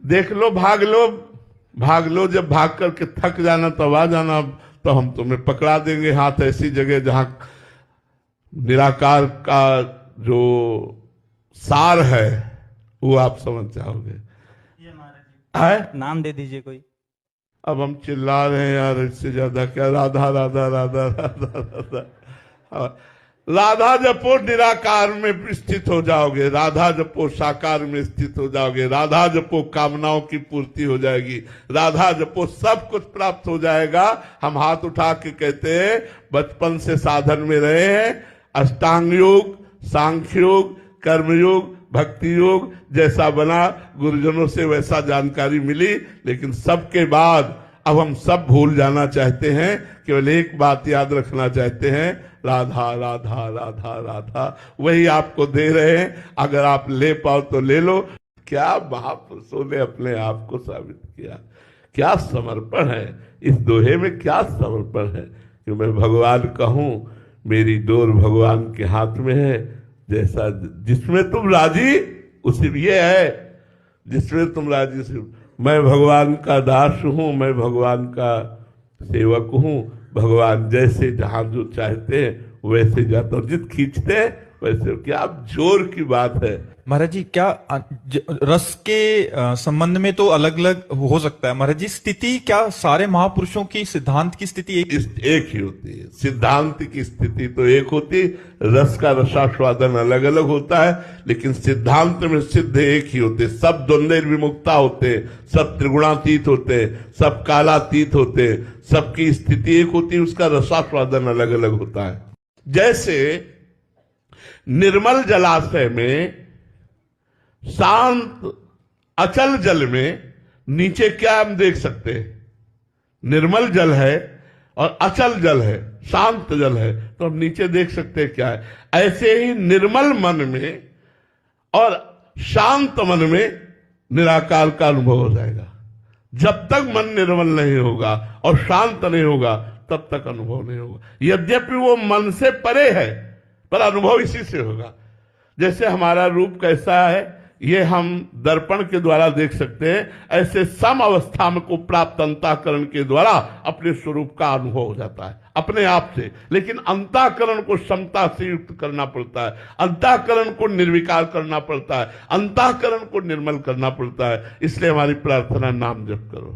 देख लो, भाग लो, भाग लो। जब भाग करके थक जाना तब आ जाना, तो हम तुम्हें पकड़ा देंगे हाथ ऐसी जगह जहां निराकार का जो सार है वो आप समझ जाओगे। ये महाराज है जी नाम दे दीजिए कोई। अब हम चिल्ला रहे हैं यार, इससे ज्यादा क्या। राधा राधा राधा राधा राधा। हाँ, राधा जपो निराकार में स्थित हो जाओगे, राधा जपो साकार में स्थित हो जाओगे, राधा जपो कामनाओं की पूर्ति हो जाएगी, राधा जपो सब कुछ प्राप्त हो जाएगा। हम हाथ उठा के कहते हैं बचपन से साधन में रहे हैं, अष्टांग योग, सांख्य योग, कर्मयोग, भक्ति योग जैसा बना, गुरुजनों से वैसा जानकारी मिली, लेकिन सबके बाद अब हम सब भूल जाना चाहते हैं। केवल एक बात याद रखना चाहते हैं, राधा राधा राधा राधा। वही आपको दे रहे हैं, अगर आप ले पाओ तो ले लो। क्या महापुरुषों ने अपने आप को साबित किया, क्या समर्पण है इस दोहे में, क्या समर्पण है कि मैं भगवान कहूं, मेरी डोर भगवान के हाथ में है। जैसा जिसमें तुम राजी उसी ये है, जिसमें तुम राजी उसी। मैं भगवान का दास हूं, मैं भगवान का सेवक हूं, भगवान जैसे जहां जो चाहते हैं वैसे जाता हूं, जित खींचते हैं वैसे। क्या जोर की बात है महाराज जी। क्या रस के संबंध में तो अलग अलग हो सकता है महाराज जी, स्थिति क्या सारे महापुरुषों की सिद्धांत की स्थिति एक ही होती है। सिद्धांत की स्थिति तो एक होती, रस का रसास्वादन अलग अलग होता है, लेकिन सिद्धांत में सिद्ध एक ही होते। सब द्वंद्व विमुक्ता होते, सब त्रिगुणातीत होते, सब कालातीत होते, सबकी स्थिति एक होती, उसका रसास्वादन अलग अलग होता है। जैसे निर्मल जलाशय में, शांत अचल जल में नीचे क्या हम देख सकते हैं, निर्मल जल है और अचल जल है, शांत जल है, तो हम नीचे देख सकते हैं क्या है। ऐसे ही निर्मल मन में और शांत मन में निराकार का अनुभव हो जाएगा। जब तक मन निर्मल नहीं होगा और शांत नहीं होगा तब तक अनुभव नहीं होगा। यद्यपि वो मन से परे है पर अनुभव इसी से होगा। जैसे हमारा रूप कैसा है ये हम दर्पण के द्वारा देख सकते हैं, ऐसे सम अवस्था में को प्राप्त अंतःकरण के द्वारा अपने स्वरूप का अनुभव हो जाता है अपने आप से। लेकिन अंतःकरण को समता से युक्त करना पड़ता है, अंतःकरण को निर्विकार करना पड़ता है, अंतःकरण को निर्मल करना पड़ता है। इसलिए हमारी प्रार्थना नाम जप करो।